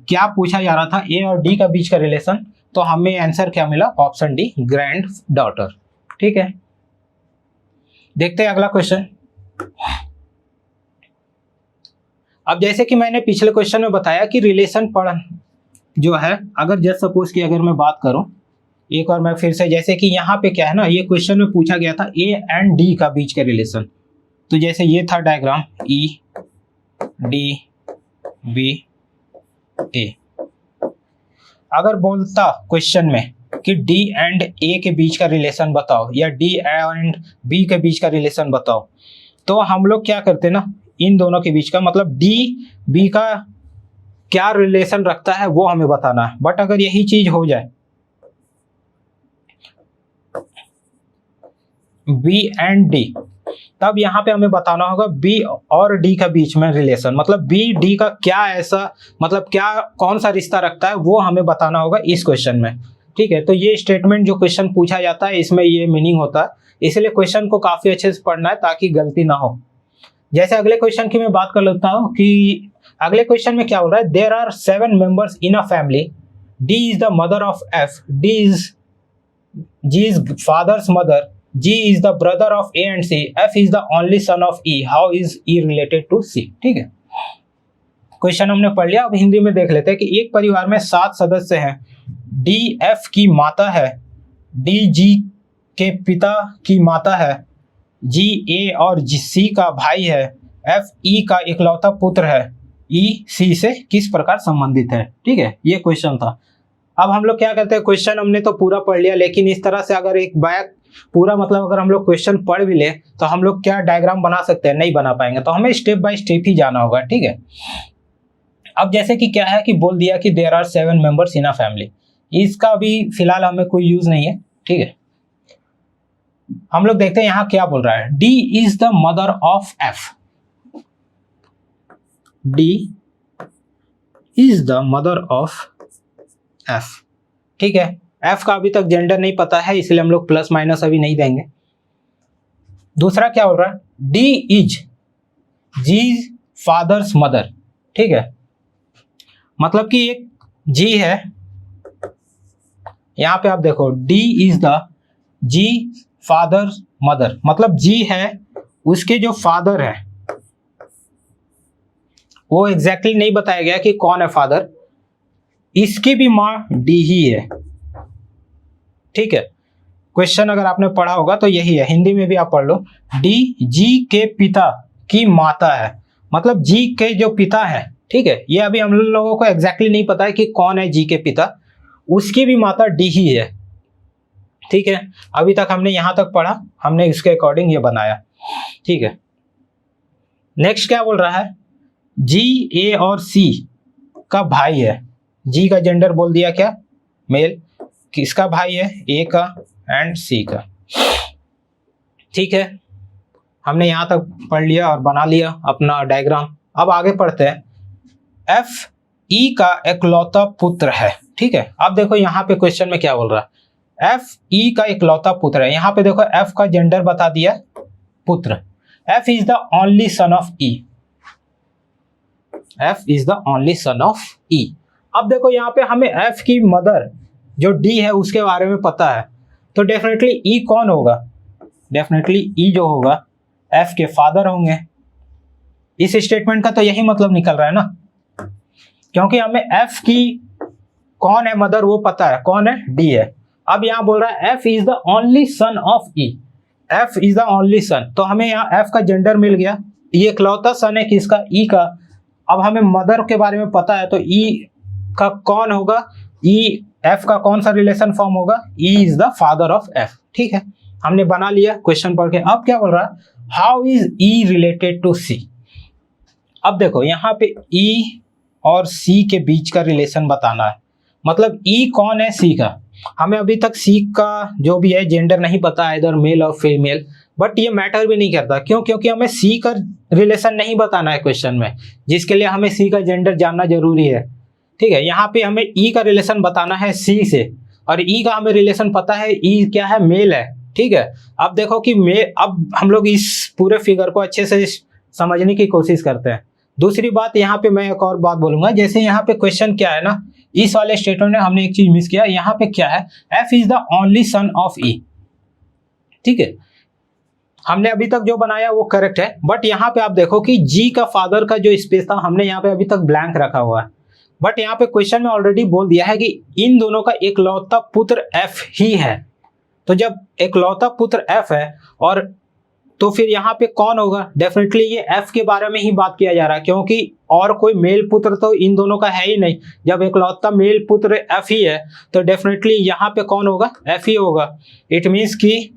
क्या पूछा जा रहा था, ए और डी का बीच का रिलेशन। तो हमें आंसर क्या मिला, ऑप्शन डी, ग्रैंड डॉटर। ठीक है, देखते हैं अगला क्वेश्चन। अब जैसे कि मैंने पिछले क्वेश्चन में बताया कि रिलेशन पढ़ जो है, अगर जस्ट सपोज की अगर मैं बात करूं एक और मैं फिर से, जैसे कि यहाँ पे क्या है ना, ये क्वेश्चन में पूछा गया था ए एंड डी का बीच का रिलेशन। तो जैसे ये था डायग्राम, ई डी बी ए। अगर बोलता क्वेश्चन में कि डी एंड ए के बीच का रिलेशन बताओ या डी एंड बी के बीच का रिलेशन बताओ, तो हम लोग क्या करते ना, इन दोनों के बीच का मतलब डी बी का क्या रिलेशन रखता है वो हमें बताना है। बट अगर यही चीज हो जाए बी एंड डी, तब यहाँ पे हमें बताना होगा बी और डी का बीच में रिलेशन, मतलब बी डी का क्या ऐसा, मतलब क्या कौन सा रिश्ता रखता है वो हमें बताना होगा इस क्वेश्चन में। ठीक है, तो ये स्टेटमेंट जो क्वेश्चन पूछा जाता है इसमें ये मीनिंग होता है, इसलिए क्वेश्चन को काफी अच्छे से पढ़ना है ताकि गलती ना हो। जैसे अगले क्वेश्चन की मैं बात कर लेता हूँ कि अगले क्वेश्चन में क्या हो रहा है, there are 7 members in a family, D is the mother of F, G is father's mother, G is the brother of A and C, F is the only son of E, how is E related to C? ठीक है, क्वेश्चन हमने पढ़ लिया। अब हिंदी में देख लेते हैं कि एक परिवार में 7 सदस्य हैं, D F की माता है, D G के पिता की माता है, G A और C का भाई है, F E का इकलौता पुत्र है, E C से किस प्रकार संबंधित है। ठीक है, ये क्वेश्चन था। अब हम लोग क्या करते हैं, क्वेश्चन हमने तो पूरा पढ़ लिया, लेकिन इस तरह से अगर एक बैक पूरा मतलब अगर हम लोग क्वेश्चन पढ़ भी ले तो हम लोग क्या डायग्राम बना सकते हैं, नहीं बना पाएंगे। तो हमें स्टेप बाय स्टेप ही जाना होगा। ठीक है, अब जैसे कि क्या है कि बोल दिया कि there are 7 members in a family, इसका भी फिलहाल हमें कोई यूज नहीं है। ठीक है, हम लोग देखते हैं यहाँ क्या बोल रहा है, D is the mother of F, D is the mother of F. ठीक है, एफ का अभी तक जेंडर नहीं पता है इसलिए हम लोग प्लस माइनस अभी नहीं देंगे। दूसरा क्या हो रहा है, D is G father's mother. ठीक है, मतलब कि एक जी है, यहां पे आप देखो D is the G father's mother, मतलब जी है उसके जो फादर है वो एग्जैक्टली नहीं बताया गया कि कौन है फादर, इसकी भी मां डी ही है। ठीक है, क्वेश्चन अगर आपने पढ़ा होगा तो यही है, हिंदी में भी आप पढ़ लो, डी जी के पिता की माता है, मतलब जी के जो पिता है। ठीक है, ये अभी हम लोगों को एग्जैक्टली नहीं पता है कि कौन है जी के पिता, उसकी भी माता डी ही है। ठीक है, अभी तक हमने यहां तक पढ़ा, हमने इसके अकॉर्डिंग ये बनाया। ठीक है, नेक्स्ट क्या बोल रहा है, जी ए और सी का भाई है, जी का जेंडर बोल दिया क्या, मेल, किसका भाई है, ए का एंड सी का। ठीक है, हमने यहां तक पढ़ लिया और बना लिया अपना डायग्राम। अब आगे पढ़ते हैं एफ ई का इकलौता पुत्र है। ठीक है, अब देखो यहाँ पे क्वेश्चन में क्या बोल रहा है, एफ ई का इकलौता पुत्र है। यहाँ पे देखो एफ का जेंडर बता दिया पुत्र। F is the only son of E, F is the only son of E. अब देखो यहाँ पे हमें एफ की मदर जो डी है उसके बारे में पता है, तो डेफिनेटली ई कौन होगा, डेफिनेटली ई जो होगा एफ के फादर होंगे। इस स्टेटमेंट का तो यही मतलब निकल रहा है ना, क्योंकि हमें एफ की कौन है मदर वो पता है, कौन है, डी है। अब यहाँ बोल रहा है F is the only son of E, F is the only सन, तो हमें यहाँ एफ का जेंडर मिल गया, ये इकलौता सन है किसका, ई का। अब हमें मदर के बारे में पता है, तो ई का कौन होगा, ई एफ का कौन सा रिलेशन फॉर्म होगा, E is the father of F. ठीक है, हमने बना लिया क्वेश्चन पढ़ के। अब क्या बोल रहा है, how is E related to C. अब देखो यहाँ पे ई और सी के बीच का रिलेशन बताना है, मतलब ई कौन है, सी का। हमें अभी तक सी का जो भी है जेंडर नहीं पता है, इधर मेल और फीमेल, बट ये मैटर भी नहीं करता। क्यों, क्योंकि हमें सी का रिलेशन नहीं बताना है क्वेश्चन में, जिसके लिए हमें सी का जेंडर जानना जरूरी है। ठीक है, यहाँ पे हमें ई का रिलेशन बताना है सी से, और ई का हमें रिलेशन पता है, ई क्या है, मेल है। ठीक है, अब देखो कि अब हम लोग इस पूरे फिगर को अच्छे से समझने की कोशिश करते हैं। दूसरी बात यहाँ पे मैं एक और बात बोलूंगा, जैसे यहाँ पे क्वेश्चन क्या है ना, इस वाले स्टेटमेंट में हमने एक चीज मिस किया। यहाँ पे क्या है, F is the only son of E. ठीक है, हमने अभी तक जो बनाया वो करेक्ट है, बट यहाँ पे आप देखो कि जी का फादर का जो स्पेस था हमने यहाँ पे अभी तक ब्लैंक रखा हुआ है, बट यहाँ पे क्वेश्चन में ऑलरेडी बोल दिया है कि इन दोनों का इकलौता पुत्र एफ ही है। तो जब इकलौता पुत्र एफ है, और तो फिर यहाँ पे कौन होगा, डेफिनेटली ये एफ के बारे में ही बात किया जा रहा है, क्योंकि और कोई मेल पुत्र तो इन दोनों का है ही नहीं। जब इकलौता मेल पुत्र एफ ही है, तो डेफिनेटली यहाँ पे कौन होगा, एफ ही होगा। इट मीन्स कि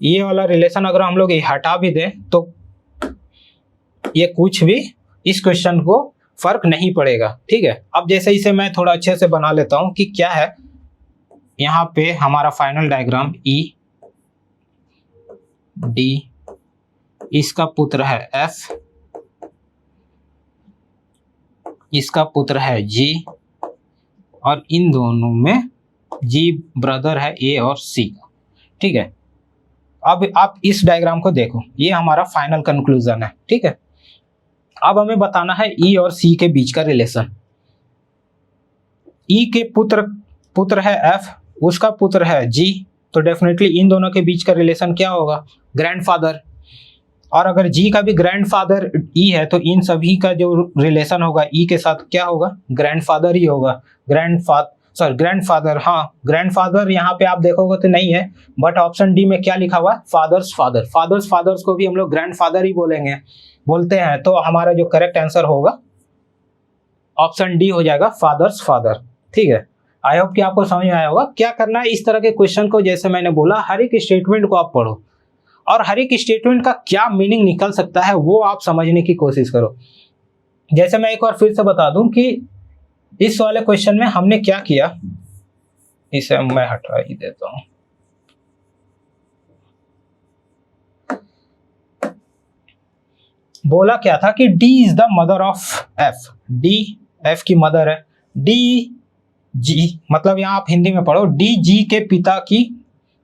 ये वाला रिलेशन अगर हम लोग हटा भी दें तो ये कुछ भी इस क्वेश्चन को फर्क नहीं पड़ेगा। ठीक है, अब जैसे इसे मैं थोड़ा अच्छे से बना लेता हूं कि क्या है, यहाँ पे हमारा फाइनल डायग्राम ई डी, इसका पुत्र है एफ, इसका पुत्र है जी, और इन दोनों में जी ब्रदर है ए और सी का। ठीक है, अब आप इस डायग्राम को देखो, ये हमारा फाइनल कंक्लूजन है। ठीक है, अब हमें बताना है ई और सी के बीच का रिलेशन। ई के पुत्र है एफ, उसका पुत्र है जी, तो डेफिनेटली इन दोनों के बीच का रिलेशन क्या होगा, ग्रैंडफादर। और अगर जी का भी ग्रैंडफादर ई है, तो इन सभी का जो रिलेशन होगा ई के साथ क्या होगा, ग्रैंडफादर ही होगा। ग्रैंडफादर, हाँ ग्रैंडफादर यहाँ पे आप देखोगे तो नहीं है, बट ऑप्शन डी में क्या लिखा हुआ है, फादर्स फादर। फादर्स को भी हम लोग ग्रैंडफादर ही बोलते हैं, तो हमारा जो करेक्ट आंसर होगा ऑप्शन डी हो जाएगा, फादर्स फादर। ठीक है, आई होप कि आपको समझ में आया होगा। क्या करना है, इस तरह के क्वेश्चन को जैसे मैंने बोला, हर एक स्टेटमेंट को आप पढ़ो, और हर एक स्टेटमेंट का क्या मीनिंग निकल सकता है वो आप समझने की कोशिश करो। जैसे मैं एक बार फिर से बता दूं कि इस वाले क्वेश्चन में हमने क्या किया, इसे मैं हटा ही देता हूं। बोला क्या था कि D is the mother of F, D F की मदर है, D G मतलब यहाँ आप हिंदी में पढ़ो, D G के पिता की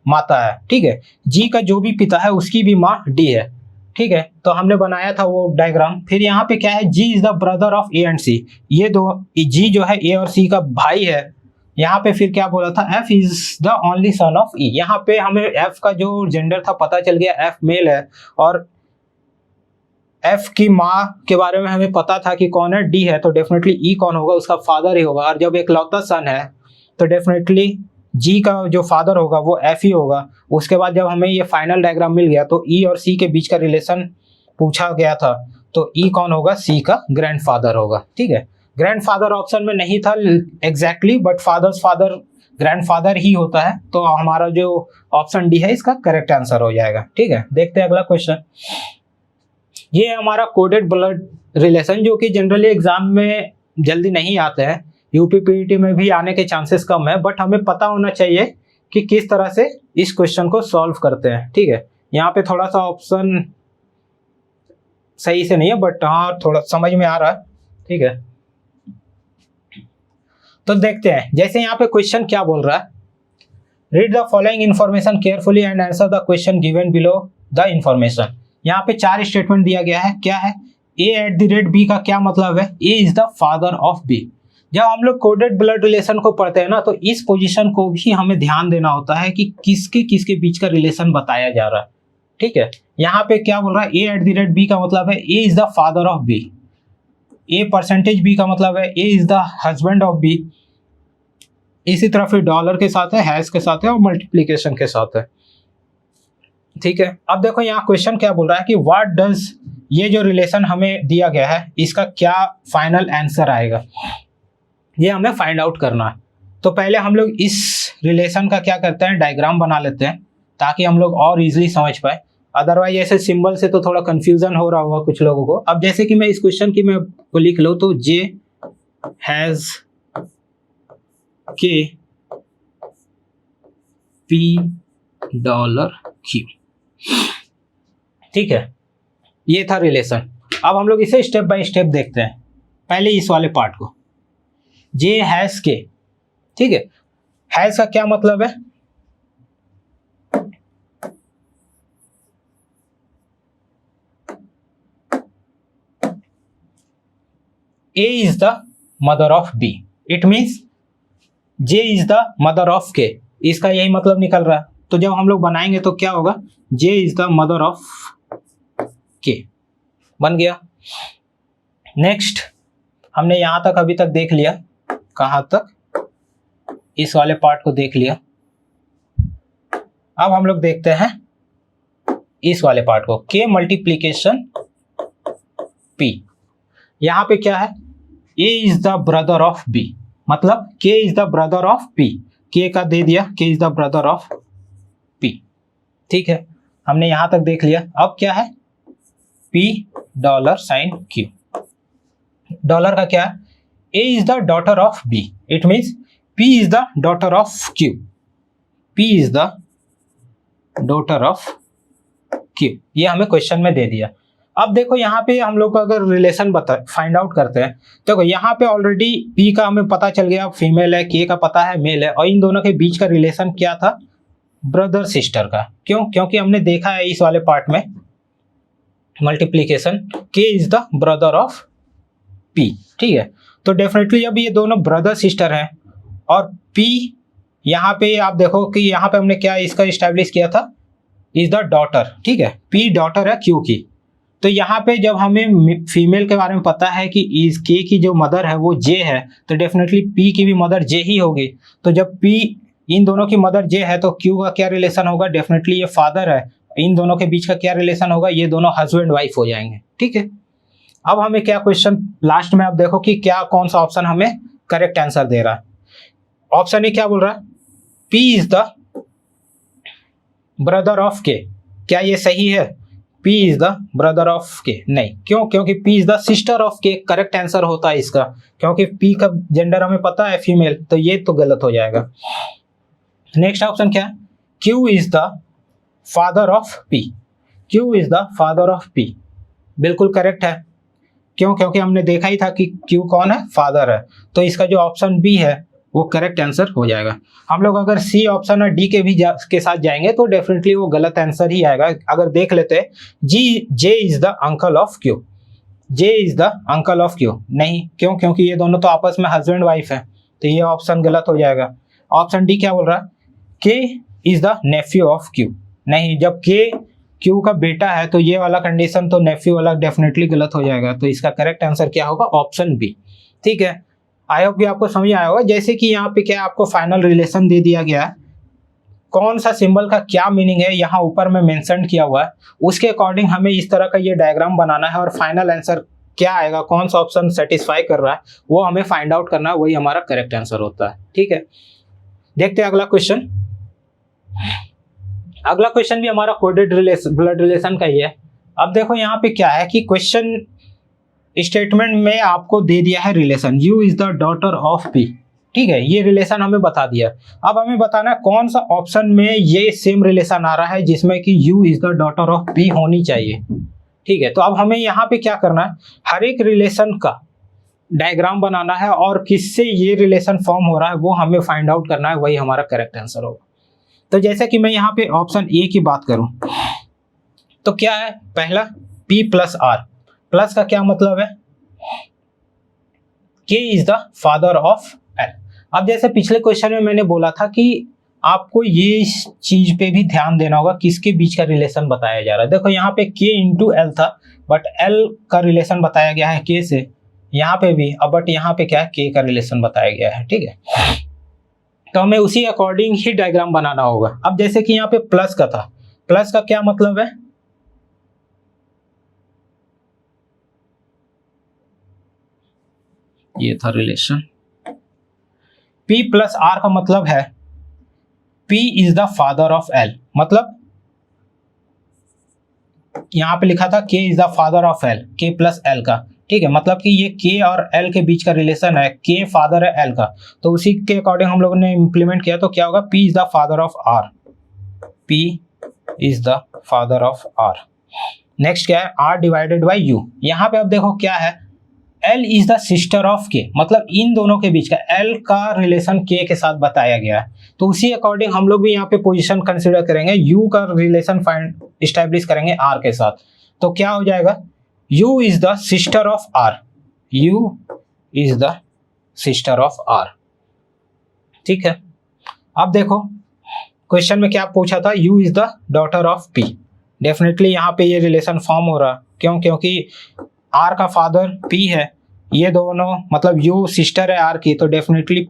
माता है। ठीक है, G का जो भी पिता है उसकी भी माँ D है। ठीक है, तो हमने बनाया था वो डायग्राम। फिर यहाँ पे क्या है, G is the brother of A and C, ये दो G जो है A और C का भाई है। यहाँ पे फिर क्या बोला था, F is the only son of E। यहाँ पे हमें F का जो जेंडर था पता चल गया, F मेल है, और F की माँ के बारे में हमें पता था कि कौन है, D है, तो डेफिनेटली E कौन होगा, उसका फादर ही होगा। और जब इकलौता सन है तो डेफिनेटली G का जो फादर होगा वो F ही होगा। उसके बाद जब हमें ये फाइनल डायग्राम मिल गया तो E और C के बीच का रिलेशन पूछा गया था, तो E कौन होगा, C का ग्रैंडफादर होगा। ठीक है, ग्रैंडफादर ऑप्शन में नहीं था exactly, but father's father grandfather ही होता है, तो हमारा जो ऑप्शन डी है इसका करेक्ट आंसर हो जाएगा। ठीक है, देखते हैं अगला क्वेश्चन। ये हमारा कोडेड ब्लड रिलेशन, जो कि जनरली एग्जाम में जल्दी नहीं आते हैं, यूपीपीटी में भी आने के चांसेस कम है, बट हमें पता होना चाहिए कि किस तरह से इस क्वेश्चन को सॉल्व करते हैं। ठीक है, यहाँ पे थोड़ा सा ऑप्शन सही से नहीं है, बट हाँ थोड़ा समझ में आ रहा है, ठीक है। तो देखते हैं, जैसे यहाँ पे क्वेश्चन क्या बोल रहा है, read the following information carefully and answer the question given below the information. यहाँ पे 4 स्टेटमेंट दिया गया है, क्या है, A@B का क्या मतलब है, A is the father of B। जब हम लोग कोडेड ब्लड रिलेशन को पढ़ते हैं ना, तो इस पोजीशन को भी हमें ध्यान देना होता है कि किसके किसके बीच का रिलेशन बताया जा रहा है, ठीक है। यहाँ पे क्या बोल रहा है, A@B का मतलब है A is the father of B, A%B का मतलब है A is the husband of B। इसी तरह फिर डॉलर के साथ है, हैश के साथ है और मल्टीप्लिकेशन के साथ है, ठीक है। अब देखो यहाँ क्वेश्चन क्या बोल रहा है कि व्हाट डज, ये जो रिलेशन हमें दिया गया है इसका क्या फाइनल आंसर आएगा, ये हमें फाइंड आउट करना है। तो पहले हम लोग इस रिलेशन का क्या करते हैं, डायग्राम बना लेते हैं ताकि हम लोग और इजीली समझ पाए। अदरवाइज ऐसे सिंबल से तो थोड़ा कंफ्यूजन हो रहा होगा कुछ लोगों को। अब जैसे कि मैं इस क्वेश्चन की मैं को लिख लूँ, तो J हैज के $P, ठीक है, ये था रिलेशन। अब हम लोग इसे स्टेप बाय स्टेप देखते हैं। पहले इस वाले पार्ट को, J हैज के, ठीक है, हैज का क्या मतलब है, A is the mother of B, it means J is the mother of K, इसका यही मतलब निकल रहा है। तो जब हम लोग बनाएंगे तो क्या होगा, J is the mother of K, बन गया। नेक्स्ट हमने यहां तक अभी तक देख लिया, कहां तक, इस वाले पार्ट को देख लिया। अब हम लोग देखते हैं इस वाले पार्ट को, K मल्टीप्लीकेशन P। यहां पे क्या है, A is the brother of B, मतलब K is the brother of P, K का दे दिया, K is the brother of P, ठीक है। हमने यहां तक देख लिया। अब क्या है, $Q, डॉलर का क्या है, A is the daughter of B, it means P is the daughter of Q, P is the daughter of Q, ये हमें क्वेश्चन में दे दिया। अब देखो यहाँ पे हम लोग को अगर रिलेशन फाइंड आउट करते हैं, देखो यहाँ पे ऑलरेडी P का हमें पता चल गया फीमेल है, K का पता है मेल है, और इन दोनों के बीच का रिलेशन क्या था, ब्रदर सिस्टर का। क्यों, क्योंकि हमने देखा है इस वाले पार्ट में multiplication, K is the brother of P, ठीक है। तो डेफिनेटली अब ये दोनों ब्रदर सिस्टर हैं, और P यहाँ पे आप देखो कि यहाँ पे हमने क्या इसका इस्टेब्लिश किया था, इज द डॉटर, ठीक है, P डॉटर है Q की। तो यहाँ पे जब हमें फीमेल के बारे में पता है कि इस K की जो मदर है वो J है, तो डेफिनेटली P की भी मदर J ही होगी। तो जब P, इन दोनों की मदर J है, तो Q का क्या रिलेशन होगा, डेफिनेटली ये फादर है, इन दोनों के बीच का क्या रिलेशन होगा, ये दोनों हस्बैंड वाइफ हो जाएंगे, ठीक है। अब हमें क्या क्वेश्चन लास्ट में आप देखो कि क्या कौन सा ऑप्शन हमें करेक्ट आंसर दे रहा है। ऑप्शन ए क्या बोल रहा है, P is the brother of K, क्या ये सही है, P is the brother of K, नहीं। क्यों, क्योंकि P is the sister of K correct answer होता है इसका, क्योंकि P का जेंडर हमें पता है फीमेल, तो ये तो गलत हो जाएगा। नेक्स्ट ऑप्शन क्या है, Q is the father of P, Q is the father of P, बिल्कुल करेक्ट है। क्यों, क्योंकि हमने देखा ही था कि Q कौन है, फादर है, तो इसका जो ऑप्शन बी है वो करेक्ट आंसर हो जाएगा। हम लोग अगर सी ऑप्शन और डी के साथ जाएंगे तो डेफिनेटली वो गलत आंसर ही आएगा। अगर देख लेते हैं, J is the uncle of Q, J is the uncle of Q, नहीं। क्यों, क्योंकि ये दोनों तो आपस में हस्बैंड वाइफ है, तो ये ऑप्शन गलत हो जाएगा। ऑप्शन डी क्या बोल रहा है, K is the Neiphiu of Q, नहीं। जब K Q का बेटा है तो ये वाला कंडीशन तो नेफ्यू वाला डेफिनेटली गलत हो जाएगा, तो इसका करेक्ट आंसर क्या होगा, ऑप्शन बी, ठीक है। आई होप कि आपको समझ आया होगा। जैसे कि यहाँ पे क्या आपको फाइनल रिलेशन दे दिया गया है, कौन सा सिंबल का क्या मीनिंग है यहाँ ऊपर में मेंशन किया हुआ है, उसके अकॉर्डिंग हमें इस तरह का ये डायग्राम बनाना है, और फाइनल आंसर क्या आएगा, कौन सा ऑप्शन सेटिस्फाई कर रहा है, वो हमें फाइंड आउट करना है, वही हमारा करेक्ट आंसर होता है, ठीक है। देखते हैं अगला क्वेश्चन। अगला क्वेश्चन भी हमारा कोडेड ब्लड रिलेशन का ही है। अब देखो यहाँ पे क्या है कि क्वेश्चन स्टेटमेंट में आपको दे दिया है relation, U is the daughter of P, ठीक है, ये रिलेशन हमें बता दिया। अब हमें बताना है कौन सा ऑप्शन में ये सेम रिलेशन आ रहा है जिसमें कि U is the daughter of P होनी चाहिए, ठीक है, तो अब हमें यहाँ पे क्या करना है, हर एक रिलेशन का डायग्राम बनाना है और किससे ये रिलेशन फॉर्म हो रहा है वो हमें फाइंड आउट करना है, वही हमारा करेक्ट आंसर होगा। तो जैसे कि मैं यहाँ पे ऑप्शन ए की बात करूं तो क्या है, पहला P प्लस R, प्लस का क्या मतलब है, K is the father of L। अब जैसे पिछले क्वेश्चन में मैंने बोला था कि आपको ये चीज पे भी ध्यान देना होगा किसके बीच का रिलेशन बताया जा रहा है। देखो यहाँ पे K इंटू L था, बट L का रिलेशन बताया गया है K से, यहाँ पे भी, अब बट यहाँ पे क्या है, K का रिलेशन बताया गया है। ठीक है, तो हमें उसी अकॉर्डिंग ही डायग्राम बनाना होगा। अब जैसे कि यहाँ पे प्लस का था, प्लस का क्या मतलब है, ये था रिलेशन, P प्लस R का मतलब है P is the father of L, मतलब यहां पे लिखा था K is the father of L, K plus L का। ठीक है, मतलब कि ये K और L के बीच का रिलेशन है, K फादर है L का, तो उसी के अकॉर्डिंग हम लोगों ने इंप्लीमेंट किया। तो क्या होगा, P is the father of R, P is the father of R। Next क्या है, R डिवाइडेड बाई U। यहाँ पे अब देखो क्या है, L is the sister of K, मतलब इन दोनों के बीच का L का रिलेशन K के साथ बताया गया है, तो उसी अकॉर्डिंग हम लोग भी यहाँ पे पोजीशन कंसीडर करेंगे, U का रिलेशन फाइंड इस्टेब्लिश करेंगे R के साथ। तो क्या हो जाएगा, U is the sister of R, U is the sister of R। ठीक है, अब देखो क्वेश्चन में क्या पूछा था, U is the daughter of P। Definitely यहाँ पे ये रिलेशन फॉर्म हो रहा है, क्यों, क्योंकि R का फादर P है, ये दोनों मतलब U सिस्टर है R की, तो definitely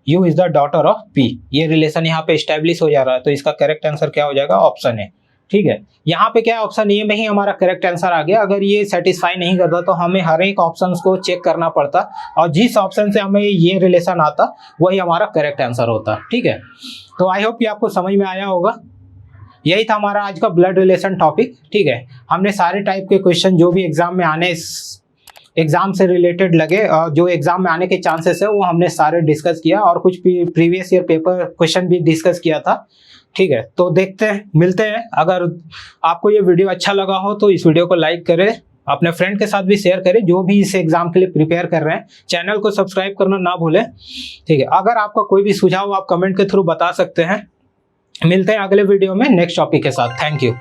U is the daughter of P। ये रिलेशन यहाँ पे एस्टेब्लिश हो जा रहा है, तो इसका करेक्ट आंसर क्या हो जाएगा, ऑप्शन ए। ठीक है, यहाँ पे क्या ऑप्शन ए में ही हमारा करेक्ट आंसर आ गया। अगर ये सेटिस्फाई नहीं करता तो हमें हर एक ऑप्शन को चेक करना पड़ता, और जिस ऑप्शन से हमें ये रिलेशन आता वही हमारा करेक्ट आंसर होता। ठीक है, तो आई होप कि आपको समझ में आया होगा। यही था हमारा आज का ब्लड रिलेशन टॉपिक। ठीक है, हमने सारे टाइप के क्वेश्चन जो भी एग्जाम में आने, एग्जाम से रिलेटेड लगे और जो एग्जाम में आने के चांसेस है वो हमने सारे डिस्कस किया, और कुछ प्रीवियस ईयर पेपर क्वेश्चन भी डिस्कस किया था। ठीक है, तो देखते हैं, मिलते हैं। अगर आपको ये वीडियो अच्छा लगा हो तो इस वीडियो को लाइक करें, अपने फ्रेंड के साथ भी शेयर करें जो भी इस एग्जाम के लिए प्रिपेयर कर रहे हैं। चैनल को सब्सक्राइब करना ना भूलें। ठीक है, अगर आपका कोई भी सुझाव आप कमेंट के थ्रू बता सकते हैं। मिलते हैं अगले वीडियो में नेक्स्ट टॉपिक के साथ। Thank you.